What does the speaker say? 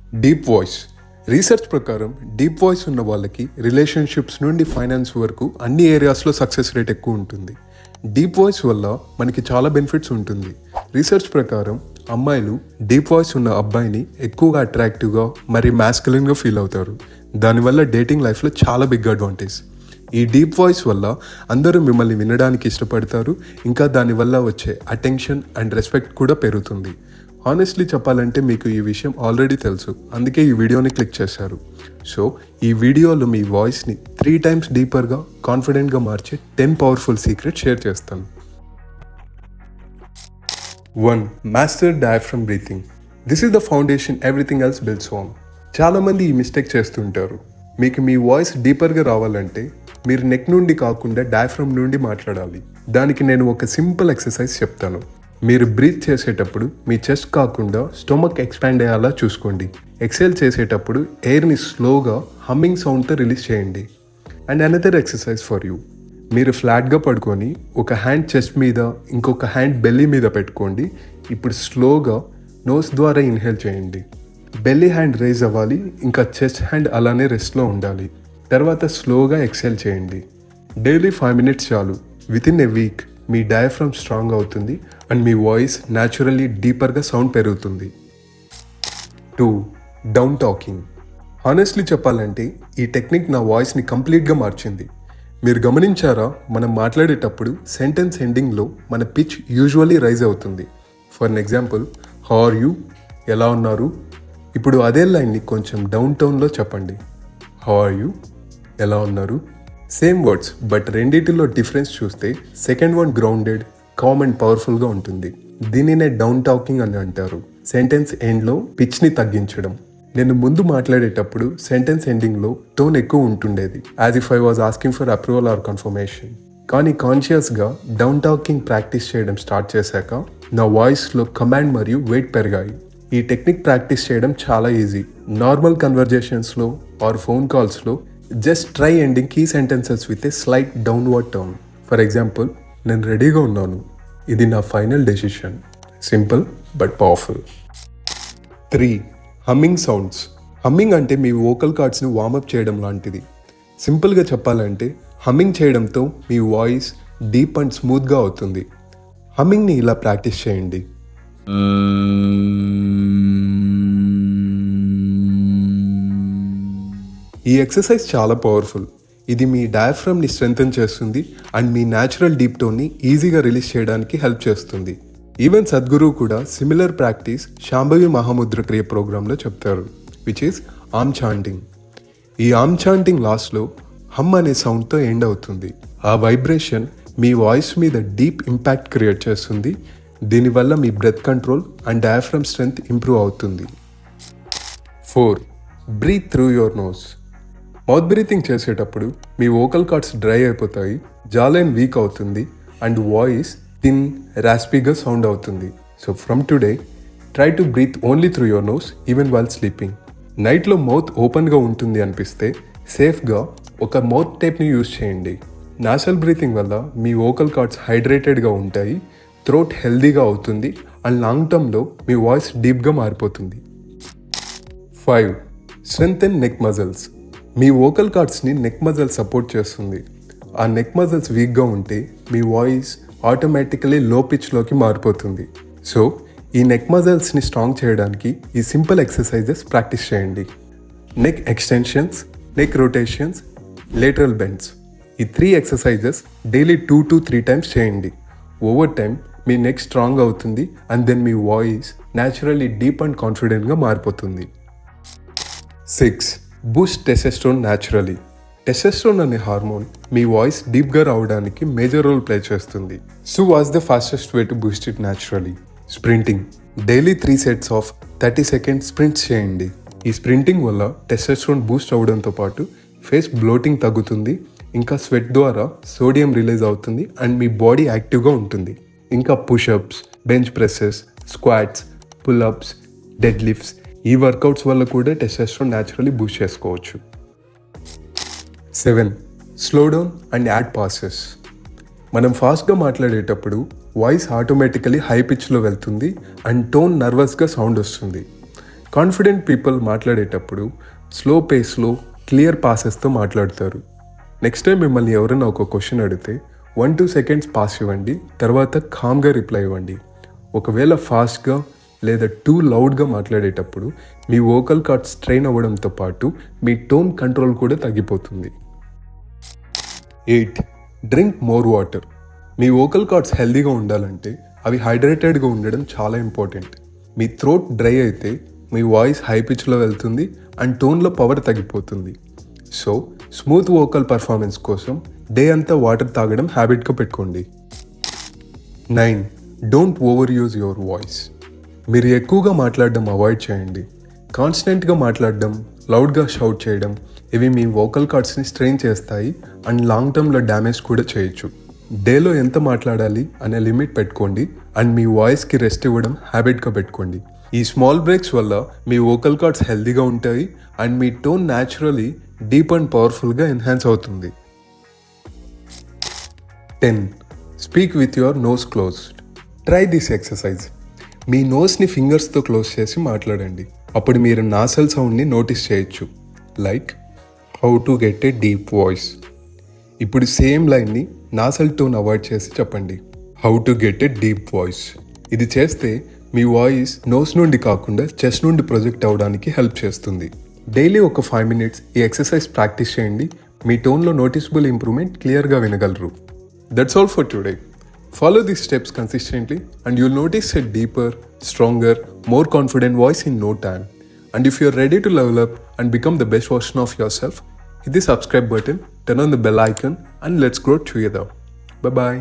Deep voice. Research ప్రకారం deep voice ఉన్న వాళ్ళకి రిలేషన్షిప్స్ నుండి ఫైనాన్స్ వరకు అన్ని ఏరియాస్లో సక్సెస్ రేట్ ఎక్కువ ఉంటుంది. డీప్ వాయిస్ వల్ల మనకి చాలా బెనిఫిట్స్ ఉంటుంది. రీసెర్చ్ ప్రకారం అమ్మాయిలు డీప్ వాయిస్ ఉన్న అబ్బాయిని ఎక్కువగా అట్రాక్టివ్గా మరి మ్యాస్కులిన్గా ఫీల్ అవుతారు. దానివల్ల డేటింగ్ లైఫ్లో చాలా బిగ్ అడ్వాంటేజ్. ఈ డీప్ వాయిస్ వల్ల అందరూ మిమ్మల్ని వినడానికి ఇష్టపడతారు. ఇంకా దానివల్ల వచ్చే అటెన్షన్ అండ్ రెస్పెక్ట్ కూడా పెరుగుతుంది. హానెస్ట్లీ చెప్పాలంటే మీకు ఈ విషయం ఆల్రెడీ తెలుసు, అందుకే ఈ వీడియోని క్లిక్ చేశారు. సో ఈ వీడియోలో మీ వాయిస్ని 3 times డీపర్గా కాన్ఫిడెంట్గా మార్చే 10 పవర్ఫుల్ సీక్రెట్ షేర్ చేస్తాను. 1. Master diaphragm breathing. This is the foundation everything else builds on. చాలామంది ఈ మిస్టేక్ చేస్తుంటారు. మీకు మీ వాయిస్ డీపర్గా రావాలంటే మీరు నెక్ నుండి కాకుండా డయాఫ్రమ్ నుండి మాట్లాడాలి. దానికి నేను ఒక సింపుల్ ఎక్సర్సైజ్ చెప్తాను. మీరు బ్రీత్ చేసేటప్పుడు మీ చెస్ట్ కాకుండా స్టొమక్ ఎక్స్పాండ్ అయ్యేలా చూసుకోండి. ఎక్సేల్ చేసేటప్పుడు ఎయిర్ని స్లోగా హమ్మింగ్ సౌండ్తో రిలీజ్ చేయండి. And another exercise for you. మీరు ఫ్లాట్గా పడుకొని ఒక హ్యాండ్ చెస్ట్ మీద ఇంకొక హ్యాండ్ బెల్లీ మీద పెట్టుకోండి. ఇప్పుడు స్లోగా నోస్ ద్వారా ఇన్హేల్ చేయండి. బెల్లీ హ్యాండ్ రైజ్ అవ్వాలి, ఇంకా చెస్ట్ హ్యాండ్ అలానే రెస్ట్లో ఉండాలి. తర్వాత స్లోగా ఎక్సేల్ చేయండి. డైలీ 5 minutes చాలు. వితిన్ ఎ వీక్ మీ డయాఫ్రమ్ స్ట్రాంగ్ అవుతుంది అండ్ మీ వాయిస్ న్యాచురల్లీ డీపర్గా సౌండ్ పెరుగుతుంది. 2. Down talking. హానెస్ట్లీ చెప్పాలంటే ఈ టెక్నిక్ నా వాయిస్ని కంప్లీట్గా మార్చింది. మీరు గమనించారా, మనం మాట్లాడేటప్పుడు సెంటెన్స్ ఎండింగ్లో మన పిచ్ యూజువల్లీ రైజ్ అవుతుంది. For an example, how are you, ఎలా ఉన్నారు. ఇప్పుడు అదే లైన్ని కొంచెం డౌన్ టోన్లో చెప్పండి. హౌ ఆర్ యూ, ఎలా ఉన్నారు. సేమ్ వర్డ్స్, బట్ రెండిటిలో డిఫరెన్స్ చూస్తే second one grounded, calm and పవర్ఫుల్గా ఉంటుంది. దీనినే డౌన్ టాకింగ్ అని అంటారు. సెంటెన్స్ ఎండ్లో పిచ్ని తగ్గించడం. నేను ముందు మాట్లాడేటప్పుడు సెంటెన్స్ ఎండింగ్లో టోన్ ఎక్కువ ఉంటుండేది, as if I was asking for approval or confirmation. కానీ కాన్షియస్గా డౌన్ టాకింగ్ ప్రాక్టీస్ చేయడం స్టార్ట్ చేశాక నా వాయిస్లో కమాండ్ మరియు వెయిట్ పెరిగాయి. ఈ టెక్నిక్ ప్రాక్టీస్ చేయడం చాలా ఈజీ. నార్మల్ కన్వర్జేషన్స్లో ఆర్ ఫోన్ కాల్స్లో just try ending key sentences with a slight downward turn. For example, నేను రెడీగా ఉన్నాను, ఇది నా final decision. Simple but powerful. 3. Humming sounds. Humming అంటే మీ వోకల్ కార్డ్స్ని వార్మప్ చేయడం లాంటిది. సింపుల్గా చెప్పాలంటే హమ్మింగ్ చేయడంతో మీ వాయిస్ డీప్ అండ్ స్మూత్గా అవుతుంది. హమ్మింగ్ని ఇలా ప్రాక్టీస్ చేయండి. ఈ ఎక్సర్సైజ్ చాలా పవర్ఫుల్. ఇది మీ డయాఫ్రమ్ని స్ట్రెంథెన్ చేస్తుంది అండ్ మీ న్యాచురల్ డీప్ టోన్ని ఈజీగా రిలీజ్ చేయడానికి హెల్ప్ చేస్తుంది. ఈవెన్ సద్గురు కూడా సిమిలర్ ప్రాక్టీస్ శాంభవి మహాముద్ర క్రియ ప్రోగ్రాంలో చెప్తారు, విచ్ ఈస్ ఆమ్ చాంటింగ్. ఈ ఆమ్ చాంటింగ్ లాస్ట్లో హమ్ అనే సౌండ్తో ఎండ్ అవుతుంది. ఆ వైబ్రేషన్ మీ వాయిస్ మీద డీప్ ఇంపాక్ట్ క్రియేట్ చేస్తుంది. దీనివల్ల మీ breath control and diaphragm strength improve అవుతుంది. 4. Breathe through your nose. Mouth breathing చేసేటప్పుడు మీ వోకల్ కార్డ్స్ డ్రై అయిపోతాయి, జాలైన్ వీక్ అవుతుంది అండ్ వాయిస్ థిన్ రాస్పీగా సౌండ్ అవుతుంది. So from today try to breathe only through your nose even while sleeping. నైట్లో mouth ఓపెన్గా ఉంటుంది అనిపిస్తే సేఫ్గా ఒక మౌత్ టేప్ని యూజ్ చేయండి. నాసల్ బ్రీతింగ్ వల్ల మీ వోకల్ కార్డ్స్ హైడ్రేటెడ్గా ఉంటాయి, థ్రోట్ హెల్దీగా అవుతుంది అండ్ లాంగ్ టర్మ్లో మీ వాయిస్ డీప్గా మారిపోతుంది. 5. Strengthen neck muscles. మీ వోకల్ కార్డ్స్ని నెక్ మజిల్ సపోర్ట్ చేస్తుంది. ఆ నెక్ మజిల్స్ వీక్గా ఉంటే మీ వాయిస్ ఆటోమేటికలీ లో పిచ్లోకి మారిపోతుంది. సో ఈ నెక్ మజిల్స్ని స్ట్రాంగ్ చేయడానికి ఈ సింపుల్ ఎక్సర్సైజెస్ ప్రాక్టీస్ చేయండి. Neck extensions, neck rotations, lateral bends. ఈ 3 ఎక్సర్సైజెస్ డైలీ 2 to 3 times చేయండి. ఓవర్ టైం మీ నెక్ స్ట్రాంగ్ అవుతుంది అండ్ దెన్ మీ వాయిస్ న్యాచురల్లీ డీప్ అండ్ కాన్ఫిడెంట్గా మారిపోతుంది. 6. Boost testosterone naturally. టెస్టోస్టెరాన్ అనే హార్మోన్ మీ వాయిస్ డీప్గా రావడానికి మేజర్ రోల్ ప్లే చేస్తుంది. So what's the fastest way to boost it naturally? Sprinting. Daily 3 sets of 30 seconds sprints చేయండి. ఈ స్ప్రింటింగ్ వల్ల టెస్టోస్టెరాన్ బూస్ట్ అవడంతో పాటు ఫేస్ బ్లోటింగ్ తగ్గుతుంది, ఇంకా స్వెట్ ద్వారా సోడియం రిలీజ్ అవుతుంది అండ్ మీ బాడీ యాక్టివ్గా ఉంటుంది. ఇంకా pushups, bench presses, squats, pullups, dead lifts, ఈ వర్కౌట్స్ వల్ల కూడా టెస్టోస్టెరాన్ న్యాచురల్లీ బూస్ట్ చేసుకోవచ్చు. 7. Slow down and add pauses. మనం ఫాస్ట్గా మాట్లాడేటప్పుడు వాయిస్ ఆటోమేటికలీ హై పిచ్లో వెళ్తుంది అండ్ టోన్ నర్వస్గా సౌండ్ వస్తుంది. కాన్ఫిడెంట్ పీపుల్ మాట్లాడేటప్పుడు స్లో పేస్లో క్లియర్ పాసెస్తో మాట్లాడతారు. నెక్స్ట్ టైం మిమ్మల్ని ఎవరైనా ఒక క్వశ్చన్ అడిగితే 1-2 సెకండ్స్ పాస్ ఇవ్వండి, తర్వాత కామ్గా రిప్లై ఇవ్వండి. ఒకవేళ ఫాస్ట్గా లేదా టూ లౌడ్గా మాట్లాడేటప్పుడు మీ వోకల్ కార్డ్స్ స్ట్రెయిన్ అవ్వడంతో పాటు మీ టోన్ కంట్రోల్ కూడా తగ్గిపోతుంది. 8. Drink more water. మీ వోకల్ కార్డ్స్ హెల్దీగా ఉండాలంటే అవి హైడ్రేటెడ్గా ఉండడం చాలా ఇంపార్టెంట్. మీ థ్రోట్ డ్రై అయితే మీ వాయిస్ హై పిచ్లో వెళ్తుంది అండ్ టోన్లో పవర్ తగ్గిపోతుంది. సో స్మూత్ వోకల్ పర్ఫార్మెన్స్ కోసం డే అంతా వాటర్ తాగడం హ్యాబిట్గా పెట్టుకోండి. 9. Don't over use your voice. మీరు ఎక్కువగా మాట్లాడడం అవాయిడ్ చేయండి. కాన్స్టెంట్గా మాట్లాడడం, లౌడ్గా షౌట్ చేయడం ఇవి మీ వోకల్ కార్డ్స్ని స్ట్రెయిన్ చేస్తాయి అండ్ లాంగ్ టర్మ్లో డ్యామేజ్ కూడా చేయొచ్చు. డేలో ఎంత మాట్లాడాలి అనే లిమిట్ పెట్టుకోండి అండ్ మీ వాయిస్కి రెస్ట్ ఇవ్వడం హ్యాబిట్గా పెట్టుకోండి. ఈ స్మాల్ బ్రేక్స్ వల్ల మీ వోకల్ కార్డ్స్ హెల్దీగా ఉంటాయి అండ్ మీ టోన్ న్యాచురలీ డీప్ అండ్ పవర్ఫుల్గా ఎన్హాన్స్ అవుతుంది. 10. Speak with your nose closed. Try this exercise. మీ నోస్ని ఫింగర్స్తో క్లోజ్ చేసి మాట్లాడండి. అప్పుడు మీరు నాసల్ సౌండ్ని నోటీస్ చేయొచ్చు. Like how to get a deep voice. ఇప్పుడు సేమ్ లైన్ని నాసల్ టోన్ అవాయిడ్ చేసి చెప్పండి. How to get a deep voice. ఇది చేస్తే మీ వాయిస్ నోస్ నుండి కాకుండా చెస్ట్ నుండి ప్రొజెక్ట్ అవ్వడానికి హెల్ప్ చేస్తుంది. డైలీ ఒక 5 minutes ఈ ఎక్సర్సైజ్ ప్రాక్టీస్ చేయండి. మీ టోన్లో నోటిసబుల్ ఇంప్రూవ్మెంట్ క్లియర్గా వినగలరు. That's all for today. Follow these steps consistently and you'll notice a deeper, stronger, more confident voice in no time. And if you're ready to level up and become the best version of yourself, hit the subscribe button, turn on the bell icon and let's grow together. Bye-bye.